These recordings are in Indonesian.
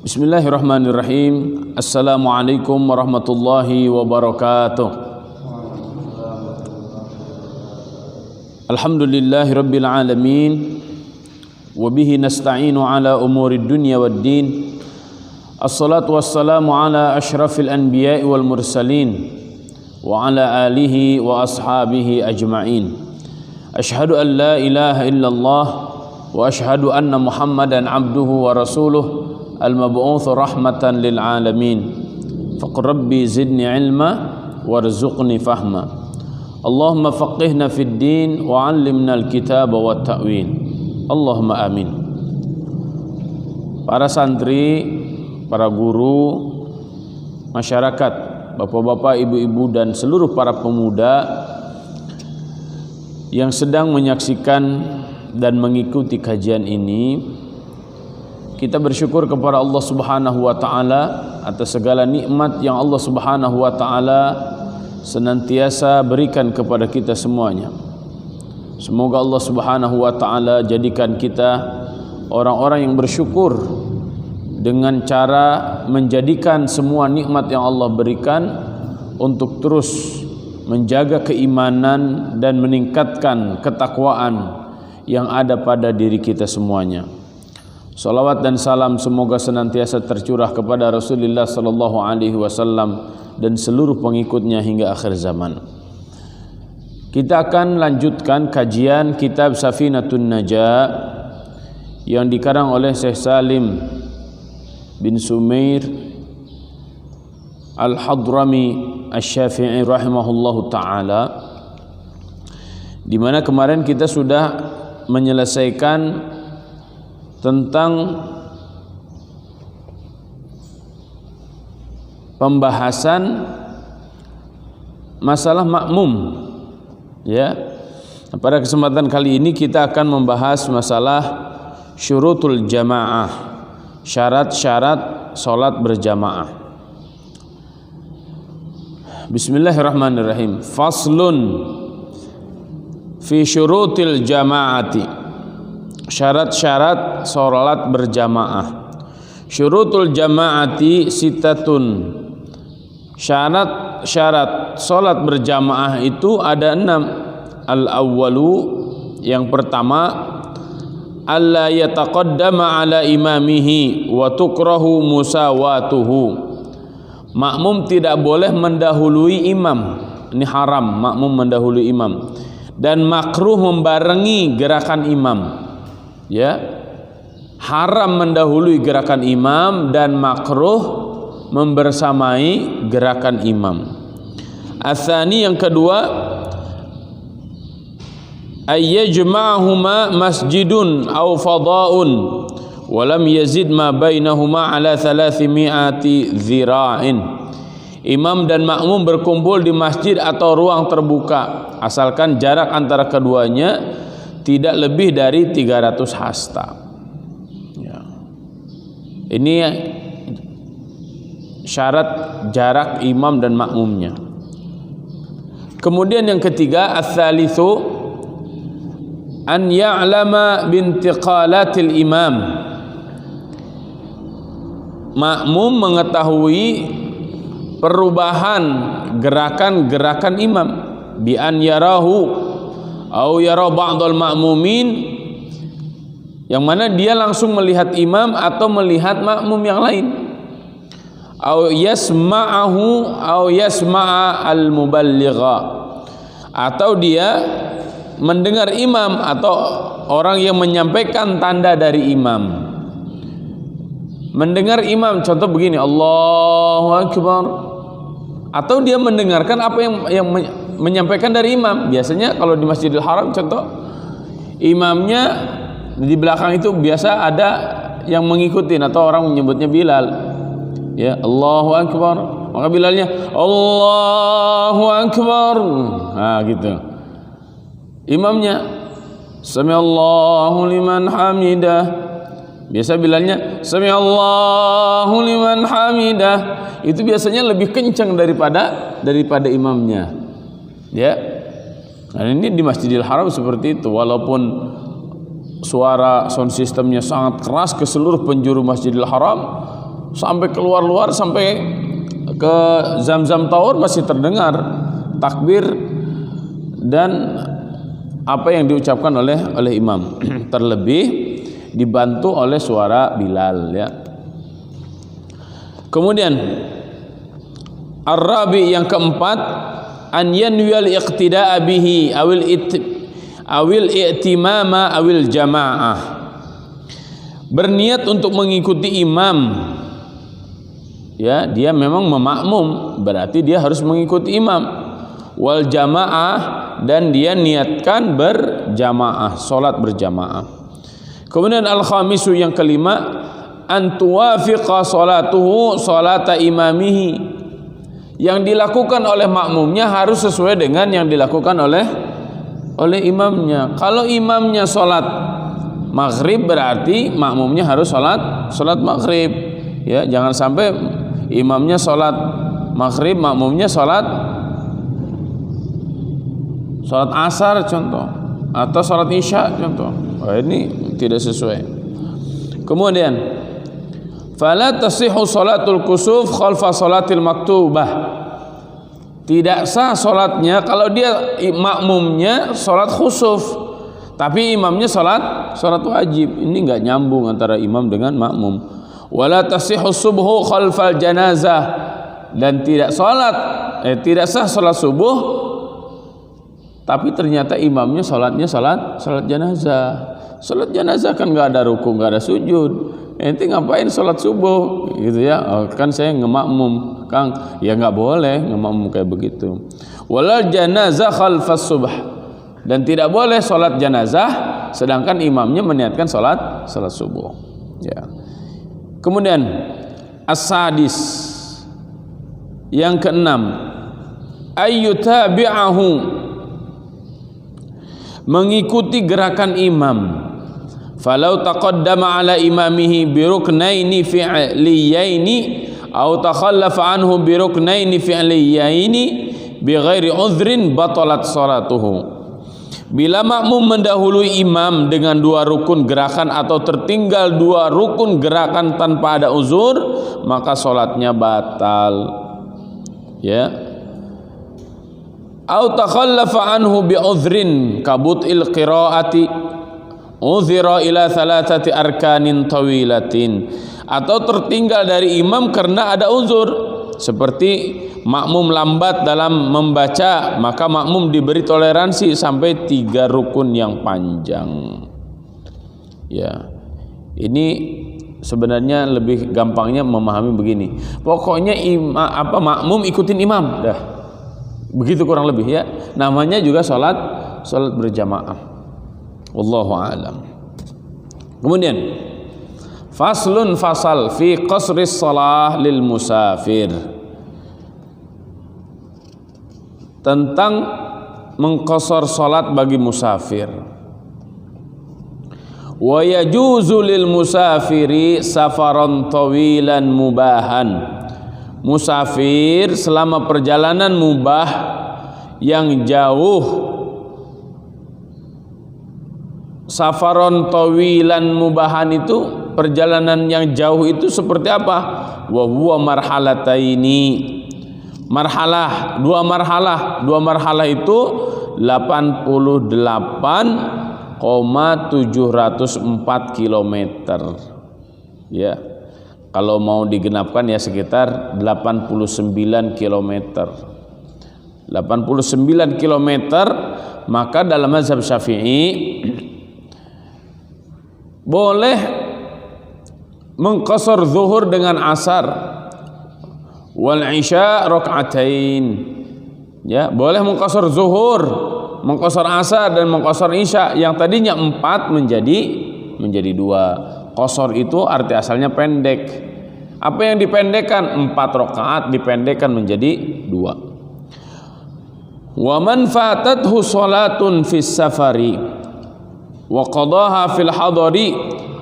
Bismillahirrahmanirrahim. Assalamualaikum warahmatullahi wabarakatuh. Alhamdulillahi rabbil alamin. Wabihi nasta'inu ala umuri dunya waddin. Assalatu wassalamu ala ashrafil anbiya'i wal mursalin wa ala alihi wa ashabihi ajma'in. Ashhadu an la ilaha illallah wa ashhadu anna Muhammadan abduhu wa rasuluh al-mab'uts rahmatan lil alamin. Faqur rabbi zidni ilma warzuqni fahma. Allahumma faqihna fid din wa 'allimna al-kitaba wat ta'wil. Allahumma amin. Para santri, para guru, masyarakat, bapak-bapak, ibu-ibu dan seluruh para pemuda yang sedang menyaksikan dan mengikuti kajian ini, kita bersyukur kepada Allah Subhanahu wa taala atas segala nikmat yang Allah Subhanahu wa taala senantiasa berikan kepada kita semuanya. Semoga Allah Subhanahu wa taala jadikan kita orang-orang yang bersyukur dengan cara menjadikan semua nikmat yang Allah berikan untuk terus menjaga keimanan dan meningkatkan ketakwaan yang ada pada diri kita semuanya. Salawat dan salam semoga senantiasa tercurah kepada Rasulullah sallallahu alaihi wasallam dan seluruh pengikutnya hingga akhir zaman. Kita akan lanjutkan kajian kitab Safinatun Najah yang dikarang oleh Syekh Salim bin Sumair Al-Hadrami Asy-Syafi'i rahimahullahu taala, di mana kemarin kita sudah menyelesaikan tentang pembahasan masalah makmum, ya. Pada kesempatan kali ini kita akan membahas masalah syurutul jamaah, syarat-syarat salat berjamaah. Bismillahirrahmanirrahim. Faslun fi syurutil jamaati. Syarat-syarat salat berjamaah. Syurutul jamaati sitatun. Syarat-syarat salat berjamaah itu ada 6. Al-awwalu, yang pertama, alla yataqaddama ala imamihi wa tukrahu musawatuhu. Makmum tidak boleh mendahului imam. Ini haram, makmum mendahului imam. Dan makruh membarengi gerakan imam. Ya, haram mendahului gerakan imam dan makruh membersamai gerakan imam. Atsani, yang kedua, ayyajma'ahuma masjidun aw fada'un wa lam yazid ma bainahuma ala 300 dzira'in. Imam dan makmum berkumpul di masjid atau ruang terbuka asalkan jarak antara keduanya tidak lebih dari 300 hasta. Ya. Ini syarat jarak imam dan makmumnya. Kemudian yang ketiga, ats-tsalitsu an ya'lama bintiqalatil imam. Makmum mengetahui perubahan gerakan-gerakan imam, bi an yarahu au yara ba'dul ma'mumin, yang mana dia langsung melihat imam atau melihat makmum yang lain, au yasma'ahu au yasma'a al-muballigha, atau dia mendengar imam atau orang yang menyampaikan tanda dari imam. Mendengar imam, contoh begini, Allahu Akbar, atau dia mendengarkan apa yang menyampaikan dari imam. Biasanya kalau di Masjidil Haram, contoh, imamnya di belakang itu biasa ada yang mengikuti, atau orang menyebutnya Bilal, ya, Allahu Akbar, maka Bilalnya Allahu Akbar, nah gitu. Imamnya Sami'allahu liman hamidah, biasa Bilalnya Sami'allahu liman hamidah. Itu biasanya lebih kencang daripada imamnya, ya. Nah, ini di Masjidil Haram seperti itu. Walaupun suara sound systemnya sangat keras ke seluruh penjuru Masjidil Haram, sampai keluar sampai ke Zamzam Tower masih terdengar takbir dan apa yang diucapkan oleh imam. Terlebih dibantu oleh suara Bilal, ya. Kemudian Ar-Rabi yang keempat, an yanwiyal iqtida'a bihi awil i'timama awil jamaah. Berniat untuk mengikuti imam. Ya, dia memang memakmum, berarti dia harus mengikuti imam. Wal jamaah, dan dia niatkan berjamaah, salat berjamaah. Kemudian al-khamisu yang kelima, an tuwafiqa salatuhu salata imamihi. Yang dilakukan oleh makmumnya harus sesuai dengan yang dilakukan oleh imamnya. Kalau imamnya salat maghrib, berarti makmumnya harus salat maghrib. Ya, jangan sampai imamnya salat maghrib, makmumnya salat asar contoh, atau salat isya contoh. Wah, ini tidak sesuai. Kemudian fala tasihhu salatul kusuf khalfa salatil maktubah. Tidak sah salatnya kalau dia makmumnya salat khusuf tapi imamnya salat wajib. Ini enggak nyambung antara imam dengan makmum. Wala tasihhu subhu khalfal janazah, dan tidak sah salat subuh tapi ternyata imamnya salatnya salat janazah. Salat jenazah kan nggak ada ruku, nggak ada sujud. Ente ngapain salat subuh gitu ya? Oh, kan saya ngemakmum, Kang. Ya nggak boleh ngemakmum kayak begitu. Walal janazah khalfas subh, dan tidak boleh salat jenazah sedangkan imamnya meniatkan salat subuh. Ya. Kemudian as-sadis yang keenam, ayyutabi'ahu, mengikuti gerakan imam. Falau taqaddama ala imamihi bi ruknaini fi'liyaini aw takhallafa anhu bi ruknaini fi'liyaini bi ghairi udhrin batalat salatuhu. Bila makmum mendahului imam dengan 2 rukun gerakan atau tertinggal 2 rukun gerakan tanpa ada uzur, maka salatnya batal. Ya. Aw takhallafa anhu bi udhrin kabut'il qiraati uzira ila 3 arkanin tawilatin, atau tertinggal dari imam karena ada uzur, seperti makmum lambat dalam membaca, maka makmum diberi toleransi sampai 3 rukun yang panjang. Ya, ini sebenarnya lebih gampangnya memahami begini. Pokoknya makmum ikutin imam, dah. Begitu kurang lebih, ya. Namanya juga salat berjamaah. Wallahu a'lam. Kemudian faslun fasal fi qasris shalah lil musafir, tentang mengqasar salat bagi musafir. Wa yajuzu lil musafiri safaran tawilan mubahan. Musafir selama perjalanan mubah yang jauh. Safaron tawilan mubahan itu perjalanan yang jauh itu seperti apa? Wa huwa marhalataini. Marhalah, 2 marhalah. 2 marhalah itu 88,704 km. Ya. Kalau mau digenapkan ya sekitar 89 km. 89 km, maka dalam mazhab Syafi'i boleh mengqasar zuhur dengan asar, wal isya rakaatain. Ya, boleh mengqasar zuhur, mengqasar asar, dan mengqasar isya yang tadinya 4 menjadi 2. Qasar itu arti asalnya pendek. Apa yang dipendekkan? 4 rakaat dipendekkan menjadi 2. Wa man fatathu salatun fis safari wa qadaha fil hadari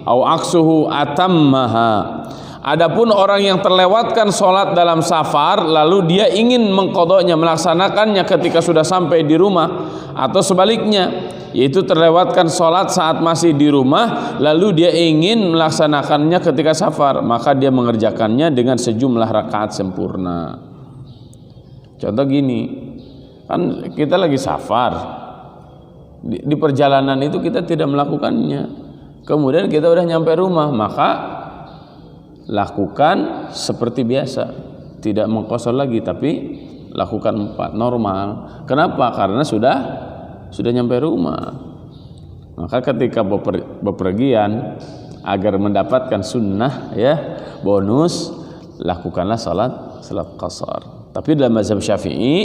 aw aksuhu atammaha. Adapun orang yang terlewatkan sholat dalam safar lalu dia ingin mengqadanya, melaksanakannya ketika sudah sampai di rumah, atau sebaliknya, yaitu terlewatkan sholat saat masih di rumah lalu dia ingin melaksanakannya ketika safar, maka dia mengerjakannya dengan sejumlah rakaat sempurna. Contoh gini, kan kita lagi safar, di perjalanan itu kita tidak melakukannya, kemudian kita udah nyampe rumah, maka lakukan seperti biasa, tidak mengqashar lagi, tapi lakukan 4 normal. Kenapa? Karena sudah nyampe rumah. Maka ketika bepergian agar mendapatkan sunnah, ya, bonus, lakukanlah salat qashar. Tapi dalam mazhab Syafi'i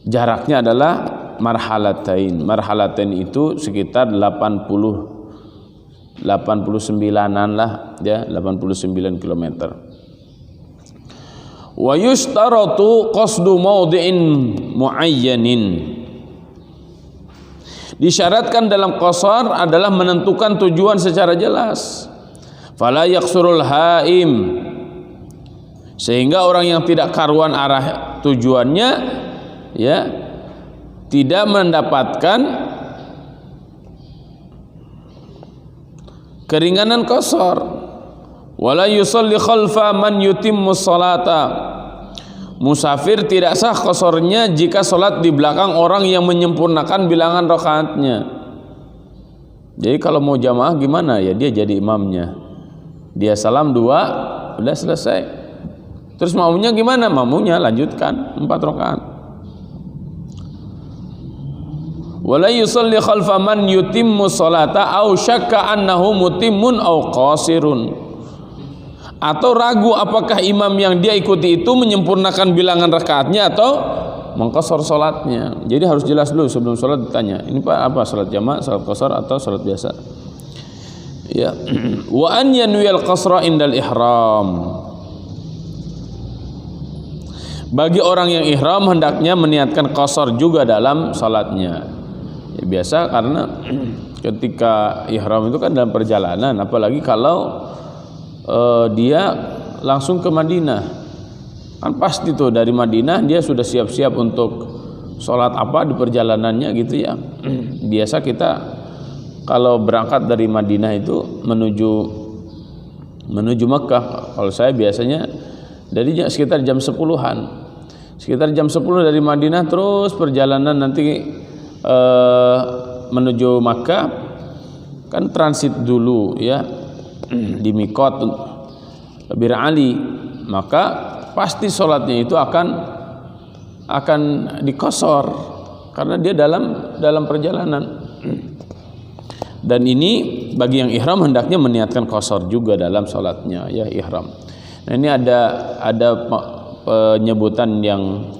jaraknya adalah marhalatain. Marhalatain itu sekitar 89-an lah, ya, 89 km. Wa yushtaratu qasdu mawdi'in muayyanin. Disyaratkan dalam qashar adalah menentukan tujuan secara jelas. Fala yaqsurul haim, sehingga orang yang tidak karuan arah tujuannya, ya, tidak mendapatkan keringanan qashar. Wala yusalli khalfa man yutimmu sholata. Musafir tidak sah qasharnya jika sholat di belakang orang yang menyempurnakan bilangan rakaatnya. Jadi kalau mau jamaah gimana? Ya dia jadi imamnya, dia salam 2, udah selesai. Terus maunya gimana? Maunya lanjutkan 4 rakaat. Wala yusalli khalfa man yutimmu sholata aw syakka annahu mutimmun aw qasirun. Atau ragu apakah imam yang dia ikuti itu menyempurnakan bilangan rakaatnya atau mengqashar sholatnya. Jadi harus jelas dulu sebelum sholat ditanya, ini Pak apa, sholat jamaah, sholat qashar atau sholat biasa? Ya. Wa an yanwiyal qashra indal ihram. Bagi orang yang ihram hendaknya meniatkan qashar juga dalam sholatnya. Ya, biasa karena ketika ihram itu kan dalam perjalanan, apalagi kalau dia langsung ke Madinah, kan pasti tuh dari Madinah dia sudah siap-siap untuk sholat apa di perjalanannya gitu ya. Biasa kita kalau berangkat dari Madinah itu menuju Mekah, kalau saya biasanya dari sekitar jam 10-an, sekitar jam 10 dari Madinah, terus perjalanan nanti menuju Makkah kan transit dulu ya di Miqat Bir Ali, maka pasti sholatnya itu akan dikosor karena dia dalam perjalanan. Dan ini bagi yang ihram hendaknya meniatkan qashar juga dalam sholatnya, ya, ihram. Nah ini ada penyebutan yang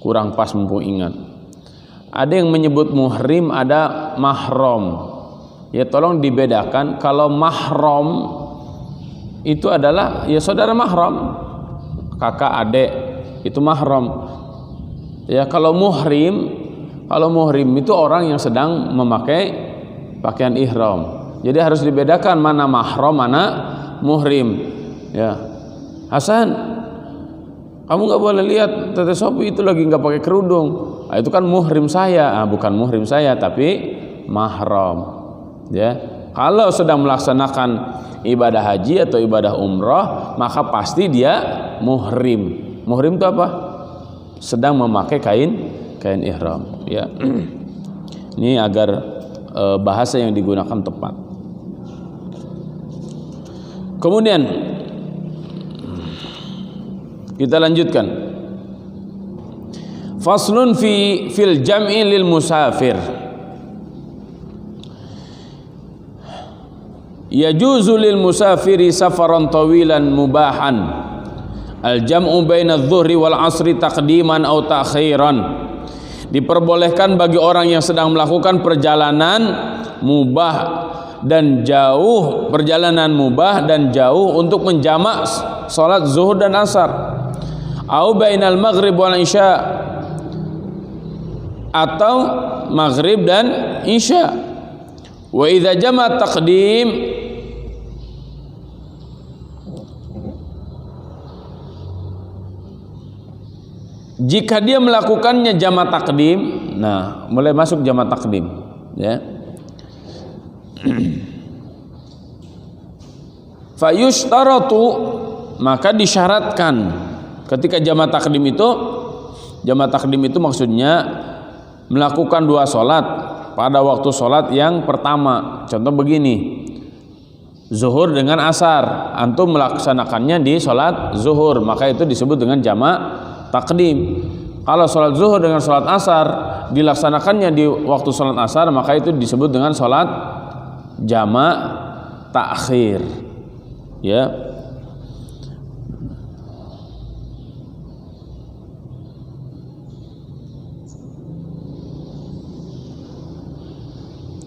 kurang pas, mumpung ingat. Ada yang menyebut muhrim, ada mahram. Ya tolong dibedakan, kalau mahram itu adalah ya saudara mahram, kakak adik itu mahram. Ya kalau muhrim itu orang yang sedang memakai pakaian ihram. Jadi harus dibedakan mana mahram, mana muhrim. Ya, Hasan, kamu nggak boleh lihat Tete Sopi itu lagi nggak pakai kerudung. Nah, itu kan muhrim saya. Bukan muhrim saya, tapi mahram. Ya, kalau sedang melaksanakan ibadah haji atau ibadah umrah, maka pasti dia muhrim. Muhrim itu apa? Sedang memakai kain ihram. Ya, ini agar bahasa yang digunakan tepat. Kemudian kita lanjutkan. Faslun fil jam'i lil musafir. Yajuzu lil musafiri safaran tawilan mubahan al-jam'u baina adh-dhuhri wal 'ashri taqdiman aw ta'khiran. Diperbolehkan bagi orang yang sedang melakukan perjalanan mubah dan jauh untuk menjamak salat zuhur dan asar, au bainal maghrib wal isya, atau maghrib dan isya. Wa idza jama' taqdim Jika dia melakukannya jama' takdim, nah mulai masuk jama' takdim, ya. Fayushtaratu, maka disyaratkan ketika jama' takdim itu maksudnya melakukan 2 sholat pada waktu sholat yang pertama. Contoh begini, zuhur dengan asar, antum melaksanakannya di sholat zuhur, maka itu disebut dengan jama' takdim. Kalau sholat zuhur dengan sholat asar dilaksanakannya di waktu sholat asar, maka itu disebut dengan sholat jama' takhir, ya.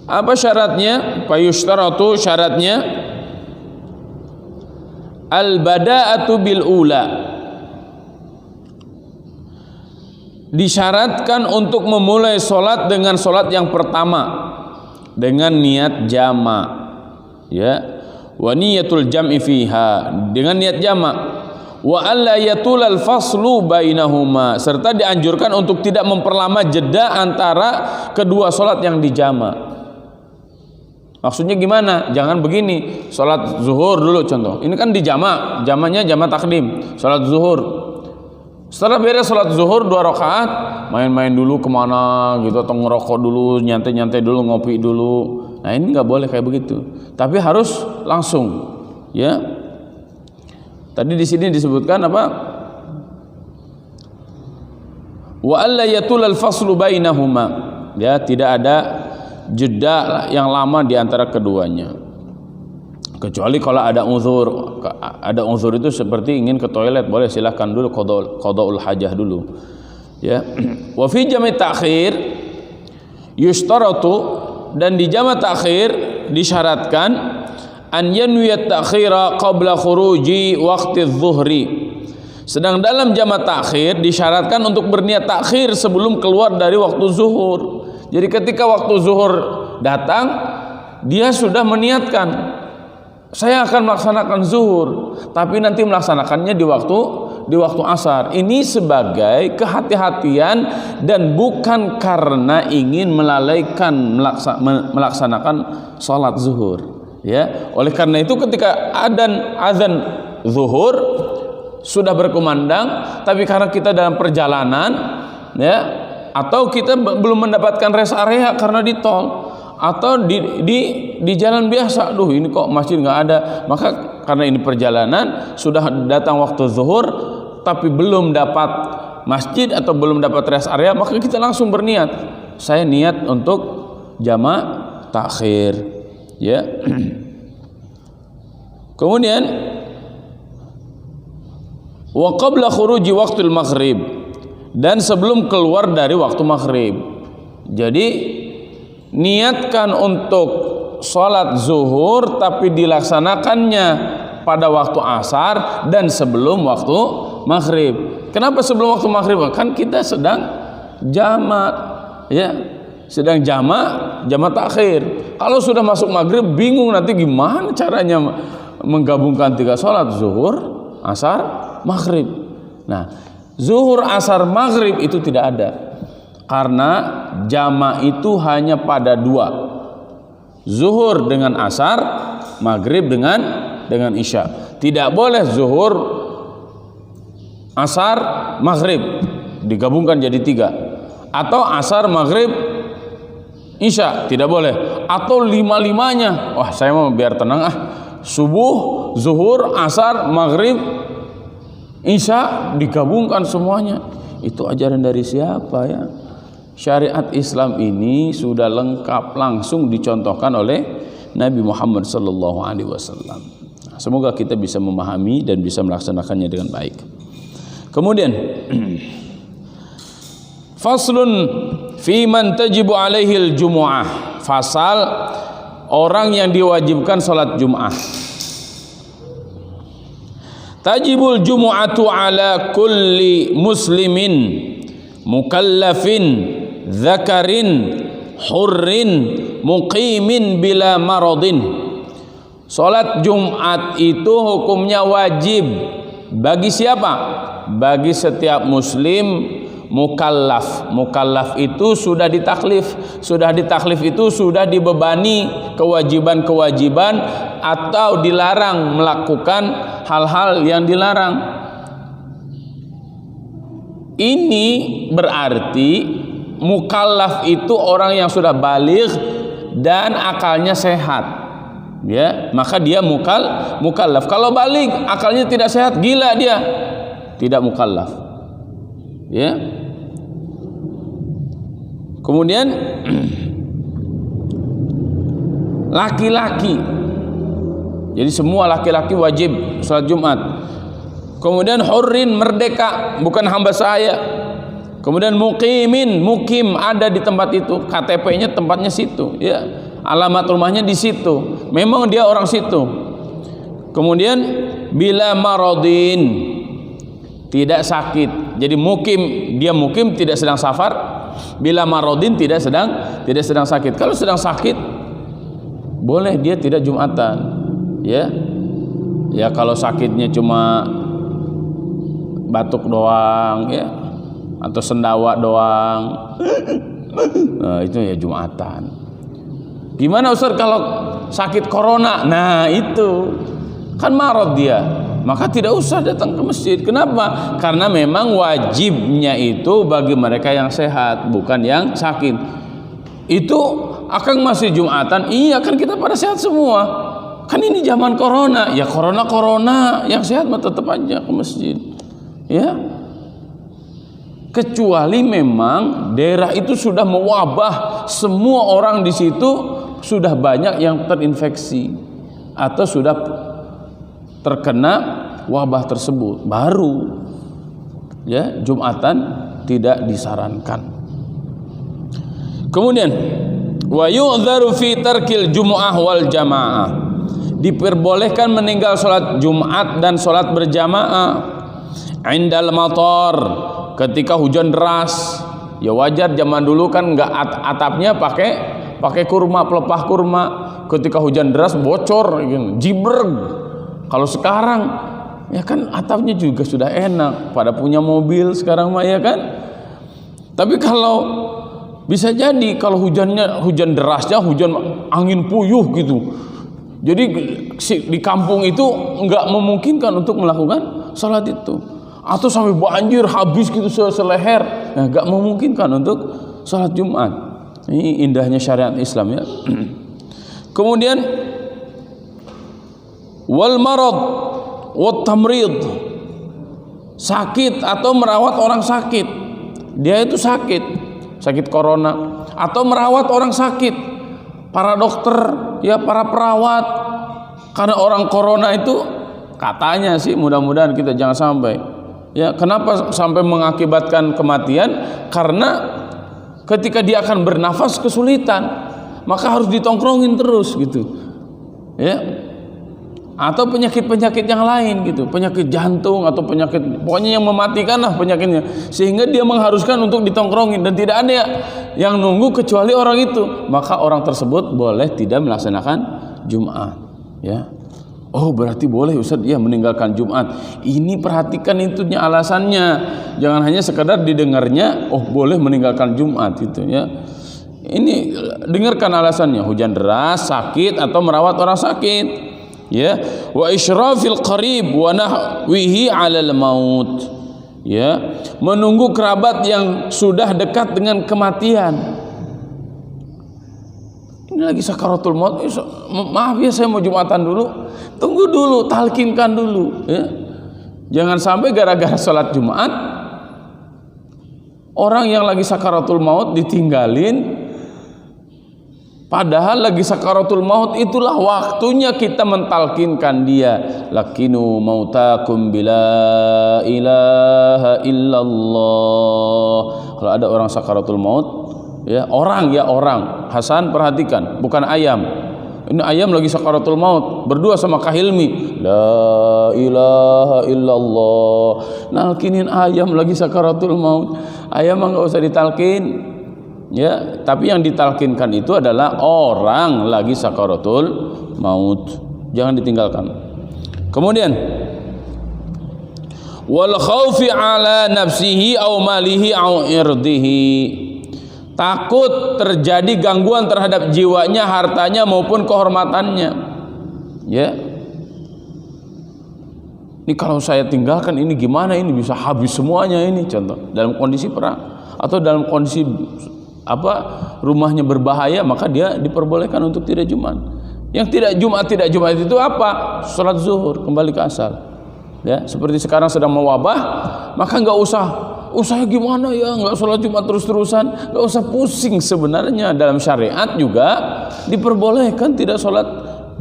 Apa syaratnya? Fayushtaratu, syaratnya al-bada'atu bil ula, disyaratkan untuk memulai sholat dengan sholat yang pertama dengan niat jama', ya. Wa niyatul jam'i fiha, dengan niat jama'. Wa alla yatulal faslu bainahuma, serta dianjurkan untuk tidak memperlama jeda antara kedua sholat yang dijama'. Maksudnya gimana? Jangan begini, sholat zuhur dulu contoh. Ini kan dijama', jamanya jama' takdim, sholat zuhur. Setelah beres sholat zuhur 2 rakaat, main-main dulu kemana gitu, atau ngerokok dulu, nyantai-nyantai dulu, ngopi dulu. Nah ini nggak boleh kayak begitu. Tapi harus langsung, ya. Tadi di sini disebutkan apa? Wa alla yatulal faslu bainahuma, ya, tidak ada jeda yang lama di antara keduanya, kecuali kalau ada uzur. Ada uzur itu seperti ingin ke toilet, boleh, silahkan dulu qadaul hajah dulu, ya. Wa fi jami' ta'khir yushtaratu, dan di jama' ta'khir disyaratkan an yanwiyat ta'khira qabla khuruji waqti adh-dhuhri. Sedang dalam jama' ta'khir disyaratkan untuk berniat takhir sebelum keluar dari waktu zuhur. Jadi ketika waktu zuhur datang, dia sudah meniatkan, saya akan melaksanakan zuhur, tapi nanti melaksanakannya di waktu asar. Ini sebagai kehati-hatian dan bukan karena ingin melalaikan melaksanakan sholat zuhur, ya. Oleh karena itu ketika azan zuhur sudah berkumandang, tapi karena kita dalam perjalanan, ya, atau kita belum mendapatkan rest area karena di tol atau di jalan biasa, aduh ini kok masjid nggak ada, maka karena ini perjalanan sudah datang waktu zuhur tapi belum dapat masjid atau belum dapat rest area, maka kita langsung berniat, saya niat untuk jama' takhir, ya. Kemudian wa qabla khuruji waqtul maghrib, dan sebelum keluar dari waktu maghrib. Jadi niatkan untuk sholat zuhur tapi dilaksanakannya pada waktu asar dan sebelum waktu maghrib. Kenapa sebelum waktu maghrib? Kan kita sedang jama', ya, sedang jama' takhir. Kalau sudah masuk maghrib bingung nanti gimana caranya menggabungkan 3 sholat, zuhur, asar, maghrib. Nah, zuhur, asar, maghrib itu tidak ada, karena jama' itu hanya pada 2, zuhur dengan asar, maghrib dengan isya. Tidak boleh zuhur, asar, maghrib digabungkan jadi 3, atau asar, maghrib, isya, tidak boleh, atau 5-5-nya. Wah, saya mau biar tenang, subuh, zuhur, asar, maghrib, isya digabungkan semuanya. Itu ajaran dari siapa, ya? Syariat Islam ini sudah lengkap, langsung dicontohkan oleh Nabi Muhammad SAW. Semoga kita bisa memahami dan bisa melaksanakannya dengan baik. Kemudian faslun fi man tajibu alaihil jumu'ah, fasal orang yang diwajibkan salat Jum'ah. Tajibul jumu'atu ala kulli muslimin mukallafin dzakarin hurrin muqimin bila maradin. Salat Jumat itu hukumnya wajib bagi siapa? Bagi setiap muslim mukallaf. Mukallaf itu sudah ditaklif. Sudah ditaklif itu sudah dibebani kewajiban-kewajiban atau dilarang melakukan hal-hal yang dilarang. Ini berarti mukallaf itu orang yang sudah baligh dan akalnya sehat, ya, maka dia mukallaf. Kalau baligh akalnya tidak sehat, gila, dia tidak mukallaf, ya. Kemudian laki-laki, jadi semua laki-laki wajib salat Jumat. Kemudian hurrin, merdeka, bukan hamba saya. Kemudian mukim ada di tempat itu, KTP-nya tempatnya situ, ya, alamat rumahnya di situ, memang dia orang situ. Kemudian bila maradin, tidak sakit. Jadi dia mukim tidak sedang safar. Bila maradin tidak sedang sakit. Kalau sedang sakit boleh dia tidak Jumatan, ya. Ya kalau sakitnya cuma batuk doang, ya, atau sendawa doang, nah itu ya Jumatan. Gimana Ustaz kalau sakit corona? Nah itu kan marad dia, maka tidak usah datang ke masjid. Kenapa? Karena memang wajibnya itu bagi mereka yang sehat, bukan yang sakit. Itu akan masih Jumatan, iya kan kita pada sehat semua. Kan ini zaman corona, ya corona yang sehat mah tetap aja ke masjid, ya. Kecuali memang daerah itu sudah mewabah, semua orang di situ sudah banyak yang terinfeksi atau sudah terkena wabah tersebut, baru ya Jumatan tidak disarankan. Kemudian wa yu'dzaru fi tarkil jumu'ah wal jamaah, diperbolehkan meninggal sholat Jumat dan sholat berjamaah indal matar, ketika hujan deras. Ya wajar, zaman dulu kan nggak atapnya pakai kurma, pelepah kurma. Ketika hujan deras bocor, jibreg. Kalau sekarang ya kan atapnya juga sudah enak, pada punya mobil sekarang mah, ya kan. Tapi kalau bisa jadi kalau hujan derasnya, hujan angin puyuh gitu, jadi di kampung itu nggak memungkinkan untuk melakukan sholat itu, atau sampai banjir habis gitu seleher, nah, nggak memungkinkan untuk sholat Jumat. Ini indahnya syariat Islam, ya. Kemudian wal marad wat tamrid, sakit atau merawat orang sakit. Dia itu sakit corona atau merawat orang sakit, para dokter, ya, para perawat. Karena orang corona itu katanya sih, mudah-mudahan kita jangan sampai, ya. Kenapa sampai mengakibatkan kematian? Karena ketika dia akan bernafas kesulitan, maka harus ditongkrongin terus gitu, ya. Atau penyakit-penyakit yang lain gitu, penyakit jantung atau penyakit pokoknya yang mematikan lah penyakitnya, sehingga dia mengharuskan untuk ditongkrongin dan tidak ada yang nunggu kecuali orang itu, maka orang tersebut boleh tidak melaksanakan Jumat, ya. Oh berarti boleh Ustaz ya meninggalkan Jumat. Ini perhatikan itunya alasannya, jangan hanya sekedar didengarnya oh boleh meninggalkan Jumat itu, ya. Ini dengarkan alasannya, hujan deras, sakit atau merawat orang sakit, ya. Wa isyrafil qarib wa nahwihi 'alal maut, ya, menunggu kerabat yang sudah dekat dengan kematian. Ini lagi sakaratul maut, maaf ya saya mau Jumatan dulu. Tunggu dulu, talkinkan dulu, ya. Jangan sampai gara-gara sholat Jumat orang yang lagi sakaratul maut ditinggalin. Padahal lagi sakaratul maut itulah waktunya kita mentalkinkan dia. Lakinu mautakum bila ilaha illallah. Kalau ada orang sakaratul maut, ya, orang Hasan perhatikan, bukan ayam. Ini ayam lagi sakaratul maut, berdua sama Kahilmi, la ilaha illallah. Nalkinin ayam lagi sakaratul maut. Ayam mah nggak usah ditalkin, ya, tapi yang ditalkinkan itu adalah orang lagi sakaratul maut, jangan ditinggalkan. Kemudian wal khaufi ala nafsihi aw malihi aw irdihi, takut terjadi gangguan terhadap jiwanya, hartanya maupun kehormatannya. Ya, ini kalau saya tinggalkan ini gimana, ini bisa habis semuanya ini, contoh dalam kondisi perang atau dalam kondisi rumahnya berbahaya, maka dia diperbolehkan untuk tidak Jumat. Yang tidak Jumat itu apa? Salat zuhur, kembali ke asal. Ya, seperti sekarang sedang mewabah, maka nggak usah gimana ya, nggak sholat Jumat terus-terusan, nggak usah pusing. Sebenarnya dalam syariat juga diperbolehkan tidak sholat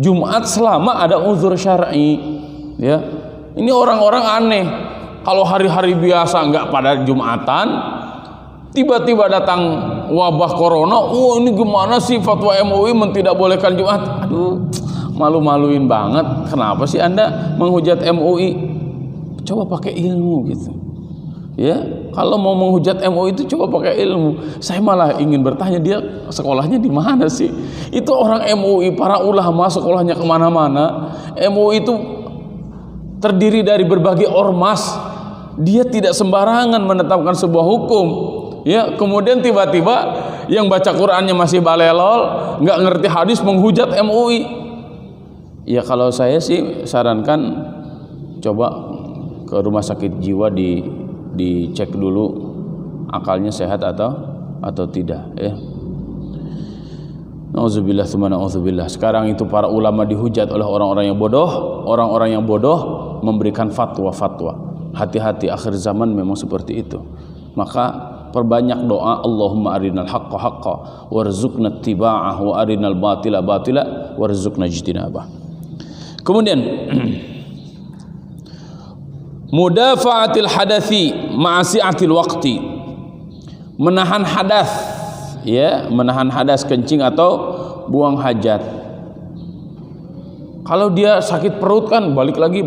Jumat selama ada uzur syar'i. Ya, ini orang-orang aneh, kalau hari-hari biasa nggak pada Jumatan, tiba-tiba datang wabah corona, ini gimana sih fatwa MUI tidak bolehkan Jumat? Aduh, malu-maluin banget. Kenapa sih Anda menghujat MUI? Coba pakai ilmu gitu. Ya, kalau mau menghujat MUI itu coba pakai ilmu. Saya malah ingin bertanya, dia sekolahnya di mana sih? Itu orang MUI, para ulama sekolahnya kemana-mana. MUI itu terdiri dari berbagai ormas. Dia tidak sembarangan menetapkan sebuah hukum. Ya, kemudian tiba-tiba yang baca Qur'annya masih balelol, nggak ngerti hadis, menghujat MUI. Ya, kalau saya sih sarankan coba ke rumah sakit jiwa dicek dulu akalnya sehat atau tidak, ya. Nauzubillah tsumma nauzubillah. Sekarang itu para ulama dihujat oleh orang-orang yang bodoh. Orang-orang yang bodoh memberikan fatwa-fatwa. Hati-hati, akhir zaman memang seperti itu. Maka perbanyak doa, Allahumma arinal haqqa haqqa warzuqna ittiba'ah wa arinal batila batila warzuqna ijtinabah. Kemudian mudafa'atil hadathi ma'asi'atil waqti, menahan hadas, ya, menahan hadas, kencing atau buang hajat. Kalau dia sakit perut kan balik lagi.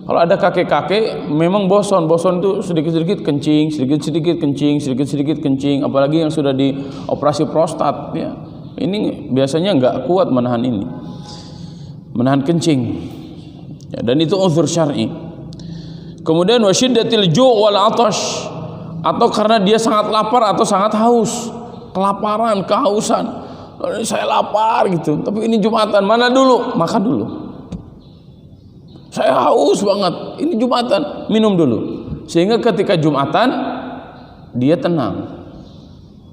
Kalau ada kakek-kakek memang boson itu sedikit-sedikit kencing, sedikit-sedikit kencing, apalagi yang sudah dioperasi prostat, ya. Ini biasanya nggak kuat menahan kencing, ya, dan itu uzur syar'i. Kemudian wasyiddatil ju' wal 'atash, atau karena dia sangat lapar atau sangat haus, kelaparan, kehausan. Saya lapar gitu, tapi ini Jumatan, mana dulu? Makan dulu. Saya haus banget, ini Jumatan, minum dulu. Sehingga ketika Jumatan dia tenang.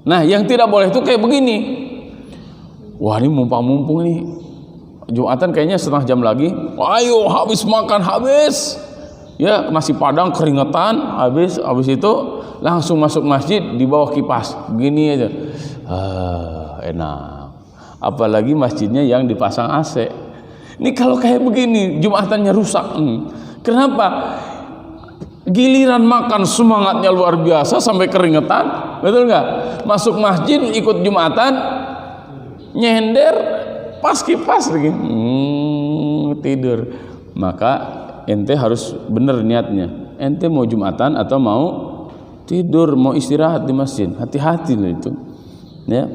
Nah, yang tidak boleh itu kayak begini. Wah, ini mumpung nih Jumatan kayaknya setengah jam lagi. Wah, ayo habis makan, habis. Ya, nasi padang keringetan, habis itu langsung masuk masjid di bawah kipas. Begini aja. Enak. Apalagi masjidnya yang dipasang AC. Ini kalau kayak begini Jumatannya rusak. Kenapa? Giliran makan semangatnya luar biasa sampai keringetan, betul nggak? Masuk masjid ikut Jumatan, nyender pas kipas lagi, tidur. Maka ente harus bener niatnya. Ente mau Jumatan atau mau tidur, mau istirahat di masjid. Hati-hati loh itu. Ya,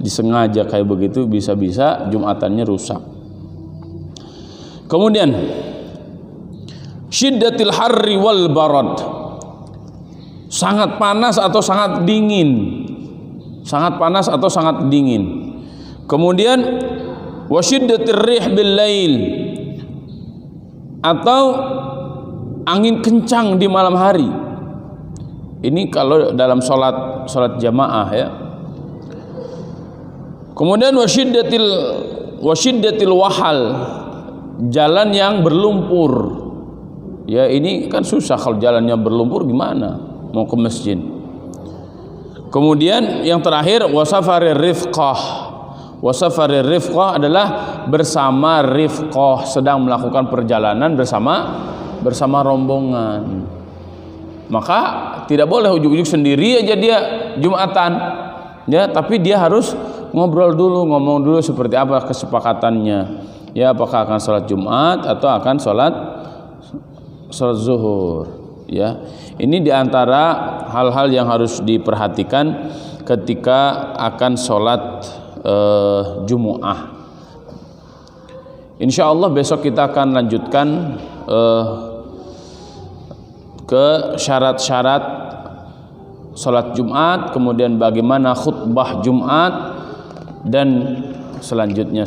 disengaja kayak begitu bisa-bisa Jumatannya rusak. Kemudian syiddatil harri wal barad, sangat panas atau sangat dingin. Sangat panas atau sangat dingin. Kemudian wasyiddatir rih bil lail, atau angin kencang di malam hari. Ini kalau dalam sholat jamaah, ya. Kemudian wasyiddatil wahal, jalan yang berlumpur. Ya, ini kan susah kalau jalannya berlumpur, gimana mau ke masjid. Kemudian yang terakhir wasafarir rifqah. Wasafarir rifqah adalah bersama rifqah, sedang melakukan perjalanan bersama rombongan. Maka tidak boleh ujuk-ujuk sendiri aja dia Jumatan, ya, tapi dia harus ngobrol dulu, ngomong dulu seperti apa kesepakatannya, ya, apakah akan sholat Jumat atau akan sholat zuhur, ya. Ini diantara hal-hal yang harus diperhatikan ketika akan sholat Jumu'ah. Insya Allah besok kita akan lanjutkan ke syarat-syarat salat Jumat, kemudian bagaimana khutbah Jumat dan selanjutnya.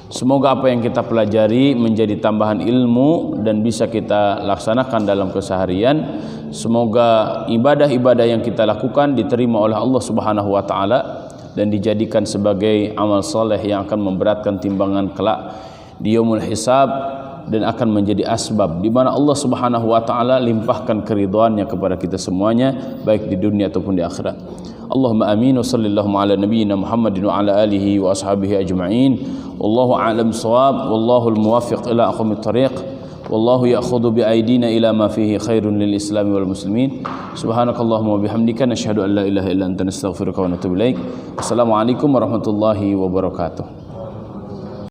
Semoga apa yang kita pelajari menjadi tambahan ilmu dan bisa kita laksanakan dalam keseharian. Semoga ibadah-ibadah yang kita lakukan diterima oleh Allah Subhanahu wa taala dan dijadikan sebagai amal soleh yang akan memberatkan timbangan kelak di yaumul hisab dan akan menjadi asbab di mana Allah Subhanahu wa taala limpahkan keridhaannya kepada kita semuanya baik di dunia ataupun di akhirat. Allahumma amin wa sallallahu ala nabiyyina Muhammadin wa ala alihi wa ashabihi ajma'in. Wallahu a'lam shawab, wallahu al-muwaffiq ila aqwamit thariq. Wallahu ya'khudhu bi aydina ila ma fihi khairun lil Islam wal muslimin. Subhanakallahumma wa bihamdika nashhadu an la ilaha illa anta nastaghfiruka wa natubu ilaik. Wassalamualaikum warahmatullahi wabarakatuh.